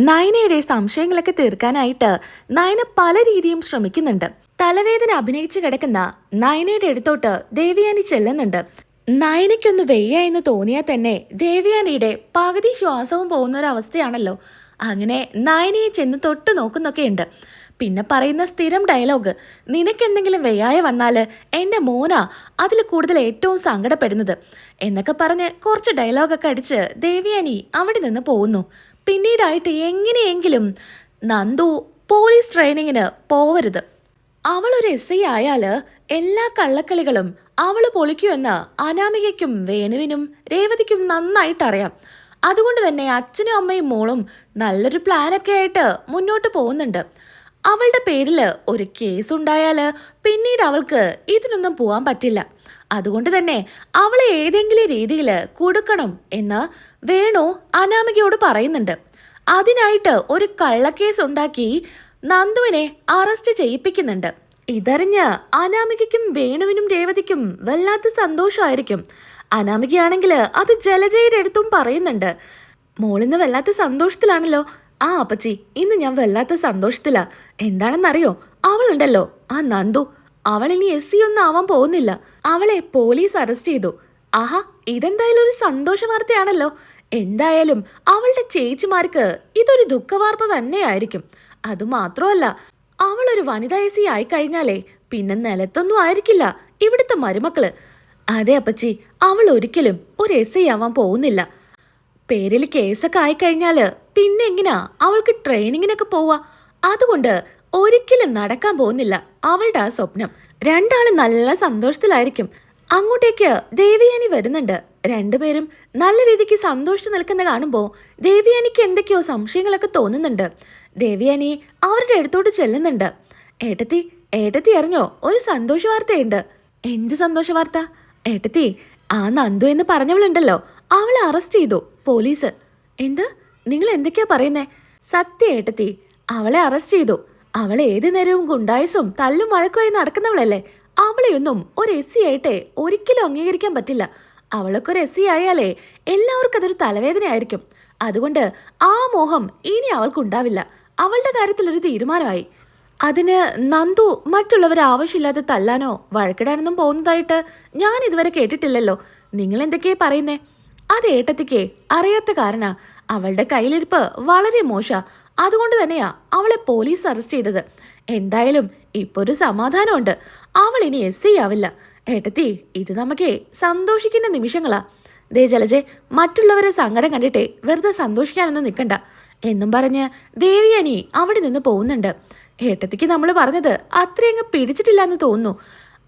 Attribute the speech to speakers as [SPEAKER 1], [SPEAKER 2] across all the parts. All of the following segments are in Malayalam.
[SPEAKER 1] നയനയുടെ സംശയങ്ങളൊക്കെ തീർക്കാനായിട്ട് നയന പല രീതിയും ശ്രമിക്കുന്നുണ്ട്. തലവേദന അഭിനയിച്ചു കിടക്കുന്ന നയനയുടെ അടുത്തോട്ട് ദേവയാനി ചെല്ലുന്നുണ്ട്. നയനയ്ക്കൊന്ന് വെയ്യ എന്ന് തോന്നിയാൽ തന്നെ ദേവയാനിയുടെ പകുതി ശ്വാസവും പോകുന്ന ഒരു അവസ്ഥയാണല്ലോ. അങ്ങനെ നയനയെ ചെന്ന് തൊട്ട് നോക്കുന്നൊക്കെയുണ്ട്. പിന്നെ പറയുന്ന സ്ഥിരം ഡയലോഗ്, നിനക്കെന്തെങ്കിലും വെയ്യായ വന്നാല് എൻ്റെ മോനാ അതിൽ കൂടുതൽ ഏറ്റവും സങ്കടപ്പെടുന്നത് എന്നൊക്കെ പറഞ്ഞ് കുറച്ച് ഡയലോഗൊക്കെ അടിച്ച് ദേവയാനി അവിടെ നിന്ന് പോകുന്നു. പിന്നീടായിട്ട് എങ്ങനെയെങ്കിലും നന്ദു പോലീസ് ട്രെയിനിങ്ങിന് പോവരുത്, അവളൊരു എസ് ഐ ആയാല് എല്ലാ കള്ളക്കളികളും അവള് പൊളിക്കുമെന്ന് അനാമികയ്ക്കും വേണുവിനും രേവതിക്കും നന്നായിട്ട് അറിയാം. അതുകൊണ്ട് തന്നെ അച്ഛനും അമ്മയും മോളും നല്ലൊരു പ്ലാനൊക്കെ ആയിട്ട് മുന്നോട്ട് പോകുന്നുണ്ട്. അവളുടെ പേരിൽ ഒരു കേസ് ഉണ്ടായാല് പിന്നീട് അവൾക്ക് ഇതിനൊന്നും പോവാൻ പറ്റില്ല. അതുകൊണ്ട് തന്നെ അവളെ ഏതെങ്കിലും രീതിയിൽ കൊടുക്കണം എന്ന് വേണു അനാമികയോട് പറയുന്നുണ്ട്. അതിനായിട്ട് ഒരു കള്ളക്കേസ് ഉണ്ടാക്കി നന്ദുവിനെ അറസ്റ്റ് ചെയ്യിപ്പിക്കുന്നുണ്ട്. ഇതറിഞ്ഞ് അനാമികയ്ക്കും വേണുവിനും രേവതിക്കും വല്ലാത്ത സന്തോഷമായിരിക്കും. അനാമികയാണെങ്കിൽ അത് ജലജയുടെ അടുത്തും പറയുന്നുണ്ട്. മോളിന്ന് വല്ലാത്ത സന്തോഷത്തിലാണല്ലോ. ആ അപ്പച്ചി, ഇന്ന് ഞാൻ വല്ലാത്ത സന്തോഷത്തിലാ. എന്താണെന്നറിയോ, അവളുണ്ടല്ലോ ആ നന്ദു, അവൾ ഇനി എസ് സി ഒന്നും ആവാൻ പോകുന്നില്ല. അവളെ പോലീസ് അറസ്റ്റ് ചെയ്തു. ആഹാ, ഇതെന്തായാലും ഒരു സന്തോഷ വാർത്തയാണല്ലോ. എന്തായാലും അവളുടെ ചേച്ചിമാർക്ക് ഇതൊരു ദുഃഖവാർത്ത തന്നെയായിരിക്കും. അതുമാത്രമല്ല, അവളൊരു വനിതാ എസ് സി ആയിക്കഴിഞ്ഞാലേ പിന്നെ നിലത്തൊന്നും ആയിരിക്കില്ല ഇവിടുത്തെ മരുമക്കള്. അതെ അപ്പച്ചി, അവൾ ഒരിക്കലും ഒരു എസ് ഐ ആവാൻ പോകുന്നില്ല. പേരിൽ കേസൊക്കെ ആയിക്കഴിഞ്ഞാല് പിന്നെ എങ്ങനെയാ അവൾക്ക് ട്രെയിനിങ്ങിനൊക്കെ പോവാ? അതുകൊണ്ട് ഒരിക്കലും നടക്കാൻ പോകുന്നില്ല അവളുടെ ആ സ്വപ്നം. രണ്ടാളും നല്ല സന്തോഷത്തിലായിരിക്കും. അങ്ങോട്ടേക്ക് ദേവയാനി വരുന്നുണ്ട്. രണ്ടുപേരും നല്ല രീതിക്ക് സന്തോഷിച്ച് നിൽക്കുന്ന കാണുമ്പോൾ ദേവയാനിക്ക് എന്തൊക്കെയോ സംശയങ്ങളൊക്കെ തോന്നുന്നുണ്ട്. ദേവയാനി അവരുടെ അടുത്തോട്ട് ചെല്ലുന്നുണ്ട്. ഏട്ടത്തി, ഏട്ടത്തി അറിഞ്ഞോ, ഒരു സന്തോഷ വാർത്തയുണ്ട്. എന്ത് സന്തോഷ വാർത്ത? ഏട്ടത്തി, ആ നന്ദു എന്ന് പറഞ്ഞവളുണ്ടല്ലോ, അവളെ അറസ്റ്റ് ചെയ്തു പോലീസ്. എന്ത്? നിങ്ങൾ എന്തൊക്കെയാ പറയുന്നേ? സത്യ ഏട്ടത്തി, അവളെ അറസ്റ്റ് ചെയ്തു. അവൾ ഏത് നേരവും ഗുണ്ടായസും തല്ലും വഴക്കുമായി നടക്കുന്നവളല്ലേ. അവളെയൊന്നും ഒരു എസ് സി ആയിട്ടെ ഒരിക്കലും അംഗീകരിക്കാൻ പറ്റില്ല. അവളൊക്കെ ഒരു എസ് സി ആയാലേ എല്ലാവർക്കും അതൊരു തലവേദനയായിരിക്കും. അതുകൊണ്ട് ആ മോഹം ഇനി അവൾക്കുണ്ടാവില്ല. അവളുടെ കാര്യത്തിൽ ഒരു തീരുമാനമായി. അതിന് നന്ദു മറ്റുള്ളവരെ ആവശ്യമില്ലാതെ തല്ലാനോ വഴക്കിടാനൊന്നും പോകുന്നതായിട്ട് ഞാൻ ഇതുവരെ കേട്ടിട്ടില്ലല്ലോ. നിങ്ങൾ എന്തൊക്കെയാ പറയുന്നേ? അത് ഏട്ടത്തിക്കേ അറിയാത്ത കാരണ. അവളുടെ കയ്യിലിരിപ്പ് വളരെ മോശ. അതുകൊണ്ട് തന്നെയാ അവളെ പോലീസ് അറസ്റ്റ് ചെയ്തത്. എന്തായാലും ഇപ്പൊ ഒരു സമാധാനമുണ്ട്. അവൾ ഇനി എസ് ഐ ആവില്ല. ഏട്ടത്തി, ഇത് നമുക്കേ സന്തോഷിക്കുന്ന നിമിഷങ്ങളാ. ദേ ജലജെ, മറ്റുള്ളവരെ സങ്കടം കണ്ടിട്ടേ വെറുതെ സന്തോഷിക്കാനൊന്നും നിൽക്കണ്ട എന്നും പറഞ്ഞ് ദേവിയാനി അവിടെ നിന്ന് പോകുന്നുണ്ട്. ഏട്ടത്തിക്ക് നമ്മൾ പറഞ്ഞത് അത്രയങ്ങ് പിടിച്ചിട്ടില്ല എന്ന് തോന്നുന്നു.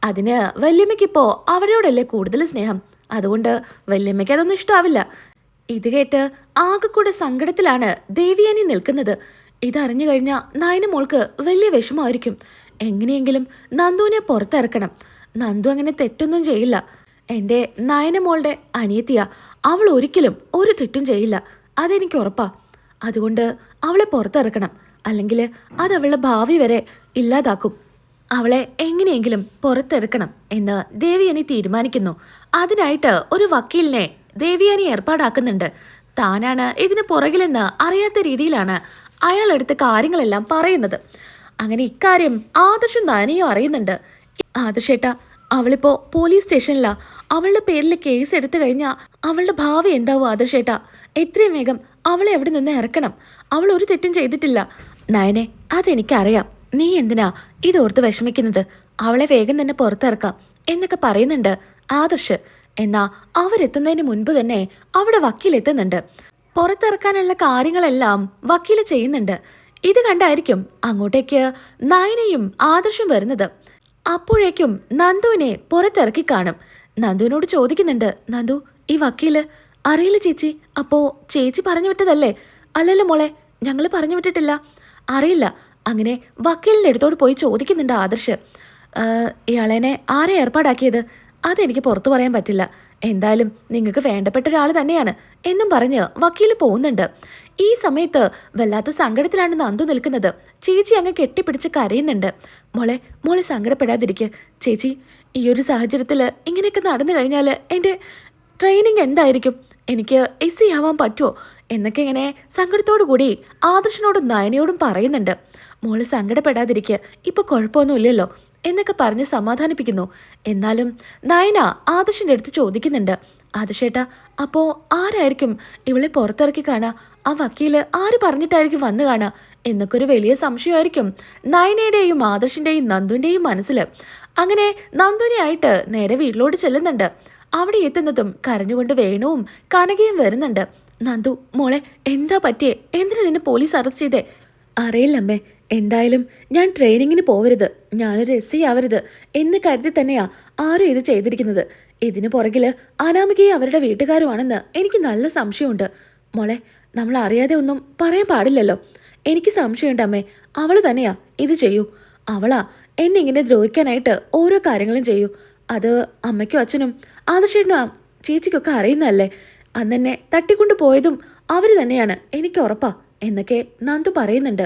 [SPEAKER 1] അതിന് വല്യമ്മയ്ക്കിപ്പോ അവരോടല്ലേ കൂടുതൽ സ്നേഹം. അതുകൊണ്ട് വല്യമ്മയ്ക്ക് അതൊന്നും ഇഷ്ടമാവില്ല. ഇത് കേട്ട് ആകെ കൂടെ സങ്കടത്തിലാണ് ദേവിയാനി നിൽക്കുന്നത്. ഇതറിഞ്ഞു കഴിഞ്ഞാൽ നയന മോൾക്ക് വലിയ വിഷമമായിരിക്കും. എങ്ങനെയെങ്കിലും നന്ദുവിനെ പുറത്തിറക്കണം. നന്ദു അങ്ങനെ തെറ്റൊന്നും ചെയ്യില്ല. എൻ്റെ നയന മോളുടെ അനിയത്തിയാ. അവൾ ഒരിക്കലും ഒരു തെറ്റും ചെയ്യില്ല, അതെനിക്ക് ഉറപ്പാ. അതുകൊണ്ട് അവളെ പുറത്തിറക്കണം. അല്ലെങ്കിൽ അത് അവളുടെ ഭാവി വരെ ഇല്ലാതാക്കും. അവളെ എങ്ങനെയെങ്കിലും പുറത്തിറക്കണം എന്ന് ദേവിയാനി തീരുമാനിക്കുന്നു. അതിനായിട്ട് ഒരു വക്കീലിനെ ദേവിയാനി ഏർപ്പാടാക്കുന്നുണ്ട്. താനാണ് ഇതിന് പുറകിലെന്ന് അറിയാത്ത രീതിയിലാണ് അയാളെടുത്ത് കാര്യങ്ങളെല്ലാം പറയുന്നത്. അങ്ങനെ ഇക്കാര്യം ആദർശും നയനയും അറിയുന്നുണ്ട്. ആദർശേട്ടാ, അവളിപ്പോ പോലീസ് സ്റ്റേഷനിലാ. അവളുടെ പേരിൽ കേസ് എടുത്തു കഴിഞ്ഞാൽ അവളുടെ ഭാവി എന്താവും ആദർശേട്ടാ? എത്രയും വേഗം അവളെ എവിടെ നിന്ന് ഇറക്കണം. അവൾ ഒരു തെറ്റും ചെയ്തിട്ടില്ല. നയനെ, അതെനിക്കറിയാം. നീ എന്തിനാ ഇതോർത്ത് വിഷമിക്കുന്നത്? അവളെ വേഗം തന്നെ പുറത്തിറക്കാം എന്നൊക്കെ പറയുന്നുണ്ട് ആദർശ്. എന്നാ അവരെത്തുന്നതിന് മുൻപ് തന്നെ അവിടെ വക്കീലെത്തുന്നുണ്ട്. പുറത്തിറക്കാനുള്ള കാര്യങ്ങളെല്ലാം വക്കീല് ചെയ്യുന്നുണ്ട്. ഇത് കണ്ടായിരിക്കും അങ്ങോട്ടേക്ക് നയനയും ആദർശും വരുന്നത്. അപ്പോഴേക്കും നന്ദുവിനെ പുറത്തിറക്കി കാണും. നന്ദുവിനോട് ചോദിക്കുന്നുണ്ട്, നന്ദു, ഈ വക്കീല്? അറിയില്ല ചേച്ചി. അപ്പോ ചേച്ചി പറഞ്ഞു വിട്ടതല്ലേ? അല്ലല്ലോ മോളെ, ഞങ്ങൾ പറഞ്ഞു വിട്ടിട്ടില്ല. അറിയില്ല. അങ്ങനെ വക്കീലിൻ്റെ അടുത്തോട് പോയി ചോദിക്കുന്നുണ്ട് ആദർശ്. ഇയാളെന്നെ ആരെ ഏർപ്പാടാക്കിയത്? അതെനിക്ക് പുറത്തു പറയാൻ പറ്റില്ല. എന്തായാലും നിങ്ങൾക്ക് വേണ്ടപ്പെട്ട ഒരാൾ തന്നെയാണ് എന്നും പറഞ്ഞ് വക്കീൽ പോകുന്നുണ്ട്. ഈ സമയത്ത് വല്ലാത്ത സങ്കടത്തിലാണ് നന്ദു നിൽക്കുന്നത്. ചേച്ചി അങ്ങ് കെട്ടിപ്പിടിച്ച് കരയുന്നുണ്ട്. മോളെ സങ്കടപ്പെടാതിരിക്കുക ചേച്ചി. ഈ ഒരു സാഹചര്യത്തിൽ ഇങ്ങനെയൊക്കെ നടന്നു കഴിഞ്ഞാൽ എൻ്റെ ട്രെയിനിങ് എന്തായിരിക്കും? എനിക്ക് എസ് ആവാൻ പറ്റുമോ എന്നൊക്കെ ഇങ്ങനെ സങ്കടത്തോടു കൂടി ആദർശനോടും നയനയോടും പറയുന്നുണ്ട്. മോള് സങ്കടപ്പെടാതിരിക്കുക, ഇപ്പൊ കുഴപ്പമൊന്നുമില്ലല്ലോ എന്നൊക്കെ പറഞ്ഞ് സമാധാനിപ്പിക്കുന്നു. എന്നാലും നയന ആദർശിന്റെ അടുത്ത് ചോദിക്കുന്നുണ്ട്, ആദർശേട്ടാ, അപ്പോ ആരായിരിക്കും ഇവളെ പുറത്തിറക്കി കാണാ? ആ വക്കീല് ആര് പറഞ്ഞിട്ടായിരിക്കും വന്നു കാണാ എന്നൊക്കെ ഒരു വലിയ സംശയമായിരിക്കും നയനയുടെയും ആദർശിന്റെയും നന്ദുവിന്റെയും മനസ്സിൽ. അങ്ങനെ നന്ദുവിനെയായിട്ട് നേരെ വീട്ടിലോട്ട് ചെല്ലുന്നുണ്ട്. അവിടെ എത്തുന്നതും കരഞ്ഞുകൊണ്ട് വേണുവും കനകയും വരുന്നുണ്ട്. നന്ദു മോളെ, എന്താ പറ്റിയേ? എന്തിനാ നിന്നെ പോലീസ് അറസ്റ്റ് ചെയ്തേ? അറിയില്ലമ്മേ, എന്തായാലും ഞാൻ ട്രെയിനിങ്ങിന് പോവരുത്, ഞാനൊരു എസ് ആവരുത് എന്ന് കരുതി തന്നെയാ ആരും ഇത് ചെയ്തിരിക്കുന്നത്. ഇതിന് പുറകില് അനാമികയും അവരുടെ വീട്ടുകാരുമാണെന്ന് എനിക്ക് നല്ല സംശയമുണ്ട്. മോളെ, നമ്മൾ അറിയാതെ ഒന്നും പറയാൻ പാടില്ലല്ലോ. എനിക്ക് സംശയമുണ്ട് അമ്മേ, അവള് തന്നെയാ ഇത് ചെയ്യൂ. അവളാ എന്നെ ഇങ്ങനെ ദ്രോഹിക്കാനായിട്ട് ഓരോ കാര്യങ്ങളും ചെയ്യൂ. അത് അമ്മയ്ക്കും അച്ഛനും ആദർശേട്ടനും ചേച്ചിക്കൊക്കെ അറിയുന്നതല്ലേ. അന്നെന്നെ തട്ടിക്കൊണ്ടു പോയതും അവർ തന്നെയാണ്, എനിക്ക് ഉറപ്പാ എന്നൊക്കെ നന്ദു പറയുന്നുണ്ട്.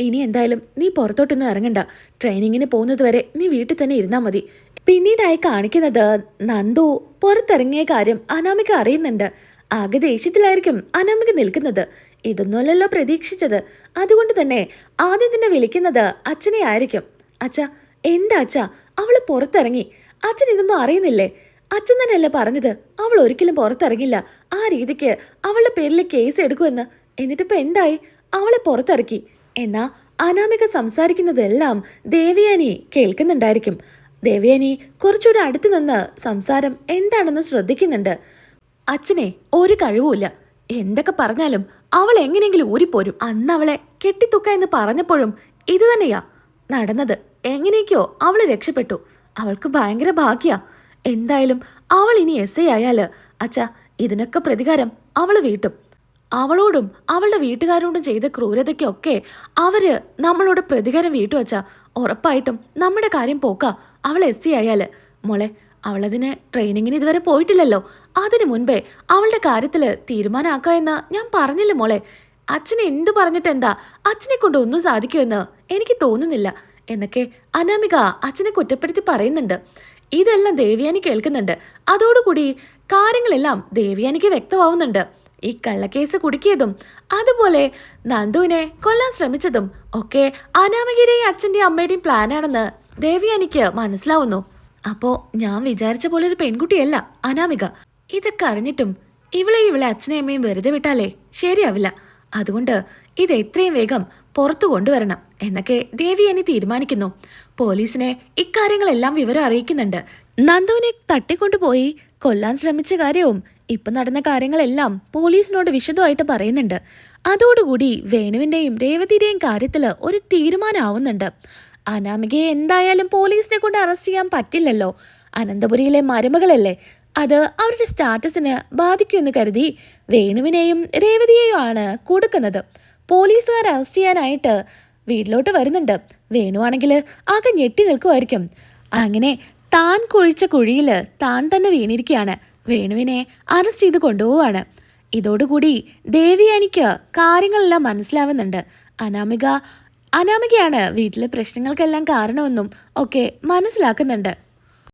[SPEAKER 1] ഇനി എന്തായാലും നീ പുറത്തോട്ടൊന്നും ഇറങ്ങണ്ട, ട്രെയിനിങ്ങിന് പോകുന്നത് വരെ നീ വീട്ടിൽ തന്നെ ഇരുന്നാൽ മതി. പിന്നീടായി കാണിക്കുന്നത് നന്ദു പുറത്തിറങ്ങിയ കാര്യം അനാമിക അറിയുന്നുണ്ട്. ആകെ ദേഷ്യത്തിലായിരിക്കും അനാമിക നിൽക്കുന്നത്. ഇതൊന്നുമല്ലല്ലോ പ്രതീക്ഷിച്ചത്. അതുകൊണ്ട് തന്നെ ആദ്യം തന്നെ വിളിക്കുന്നത് അച്ഛനെ ആയിരിക്കും. അച്ഛാ, എന്താ അച്ഛാ, അവള് പുറത്തിറങ്ങി, അച്ഛൻ ഇതൊന്നും അറിയുന്നില്ലേ? അച്ഛൻ തന്നെയല്ലേ പറഞ്ഞത് അവൾ ഒരിക്കലും പുറത്തിറങ്ങില്ല, ആ രീതിക്ക് അവളുടെ പേരിൽ കേസ് എടുക്കുമെന്ന്. എന്നിട്ടിപ്പോ എന്തായി? അവളെ പുറത്തിറക്കി. എന്നാ അനാമിക സംസാരിക്കുന്നതെല്ലാം ദേവയാനി കേൾക്കുന്നുണ്ടായിരിക്കും. ദേവയാനി കുറച്ചുകൂടെ അടുത്ത് നിന്ന് സംസാരം എന്താണെന്ന് ശ്രദ്ധിക്കുന്നുണ്ട്. അച്ഛനെ ഒരു കഴിവുമില്ല, എന്തൊക്കെ പറഞ്ഞാലും അവൾ എങ്ങനെയെങ്കിലും ഊരിപ്പോരും. അന്ന് അവളെ കെട്ടിത്തുക്ക എന്ന് പറഞ്ഞപ്പോഴും ഇത് തന്നെയാ നടന്നത്. എങ്ങനെയൊക്കെയോ അവള് രക്ഷപ്പെട്ടു. അവൾക്ക് ഭയങ്കര ഭാഗ്യ. എന്തായാലും അവൾ ഇനി എസ് ആയാല് അച്ഛാ, ഇതിനൊക്കെ പ്രതികാരം അവള് വീട്ടും. അവളോടും അവളുടെ വീട്ടുകാരോടും ചെയ്ത ക്രൂരതയ്ക്കൊക്കെ അവര് നമ്മളോട് പ്രതികാരം വീട്ടു വച്ചാ ഉറപ്പായിട്ടും നമ്മുടെ കാര്യം പോക്കാ അവൾ എസ് ആയാല്. മോളെ, അവളതിന് ട്രെയിനിങ്ങിന് ഇതുവരെ പോയിട്ടില്ലല്ലോ. അതിനു മുൻപേ അവളുടെ കാര്യത്തില് തീരുമാനമാക്കാമെന്ന് ഞാൻ പറഞ്ഞില്ല മോളെ. അച്ഛനെ എന്തു പറഞ്ഞിട്ട് എന്താ? അച്ഛനെ കൊണ്ട് ഒന്നും സാധിക്കുമെന്ന് എനിക്ക് തോന്നുന്നില്ല എന്നൊക്കെ അനാമിക അച്ഛനെ കുറ്റപ്പെടുത്തി പറയുന്നുണ്ട്. ഇതെല്ലാം ദേവയാനി കേൾക്കുന്നുണ്ട്. അതോടുകൂടി കാര്യങ്ങളെല്ലാം ദേവയാനിക്ക് വ്യക്തമാവുന്നുണ്ട്. ഈ കള്ളക്കേസ് കുടുക്കിയതും അതുപോലെ നന്ദുവിനെ കൊല്ലാൻ ശ്രമിച്ചതും ഒക്കെ അനാമികയുടെയും അച്ഛൻ്റെയും അമ്മയുടെയും പ്ലാനാണെന്ന് ദേവയാനിക്ക് മനസ്സിലാവുന്നു. അപ്പോ ഞാൻ വിചാരിച്ച പോലെ ഒരു പെൺകുട്ടിയല്ല അനാമിക. ഇതൊക്കെ അറിഞ്ഞിട്ടും ഇവളെ അച്ഛനെയും അമ്മയും വെറുതെ വിട്ടാലേ ശരിയാവില്ല. അതുകൊണ്ട് ഇത് എത്രയും വേഗം പുറത്തു കൊണ്ടുവരണം എന്നൊക്കെ ദേവിയാനി തീരുമാനിക്കുന്നു. പോലീസിനെ ഇക്കാര്യങ്ങളെല്ലാം വിവരം അറിയിക്കുന്നുണ്ട്. നന്ദുവിനെ തട്ടിക്കൊണ്ടുപോയി കൊല്ലാൻ ശ്രമിച്ച കാര്യവും ഇപ്പൊ നടന്ന കാര്യങ്ങളെല്ലാം പോലീസിനോട് വിശദമായിട്ട് പറയുന്നുണ്ട്. അതോടുകൂടി വേണുവിന്റെയും രേവതിയുടെയും കാര്യത്തില് ഒരു തീരുമാനമാവുന്നുണ്ട്. അനാമികയെ എന്തായാലും പോലീസിനെ കൊണ്ട് അറസ്റ്റ് ചെയ്യാൻ പറ്റില്ലല്ലോ. അനന്തപുരിയിലെ മരുമകളല്ലേ, അത് അവരുടെ സ്റ്റാറ്റസിന് ബാധിക്കുമെന്ന് കരുതി വേണുവിനെയും രേവതിയെയും ആണ് കൊടുക്കുന്നത്. പോലീസുകാർ അറസ്റ്റ് ചെയ്യാനായിട്ട് വീട്ടിലോട്ട് വരുന്നുണ്ട്. വേണുവാണെങ്കിൽ ആകെ ഞെട്ടി നിൽക്കുമായിരിക്കും. അങ്ങനെ താൻ കുഴിച്ച കുഴിയിൽ താൻ തന്നെ വീണിരിക്കുകയാണ്. വേണുവിനെ അറസ്റ്റ് ചെയ്ത് കൊണ്ടുപോവാണ്. ഇതോടുകൂടി ദേവിയാനിക്ക് കാര്യങ്ങളെല്ലാം മനസ്സിലാവുന്നുണ്ട്. അനാമികയാണ് വീട്ടിലെ പ്രശ്നങ്ങൾക്കെല്ലാം കാരണമെന്നും ഒക്കെ മനസ്സിലാക്കുന്നുണ്ട്.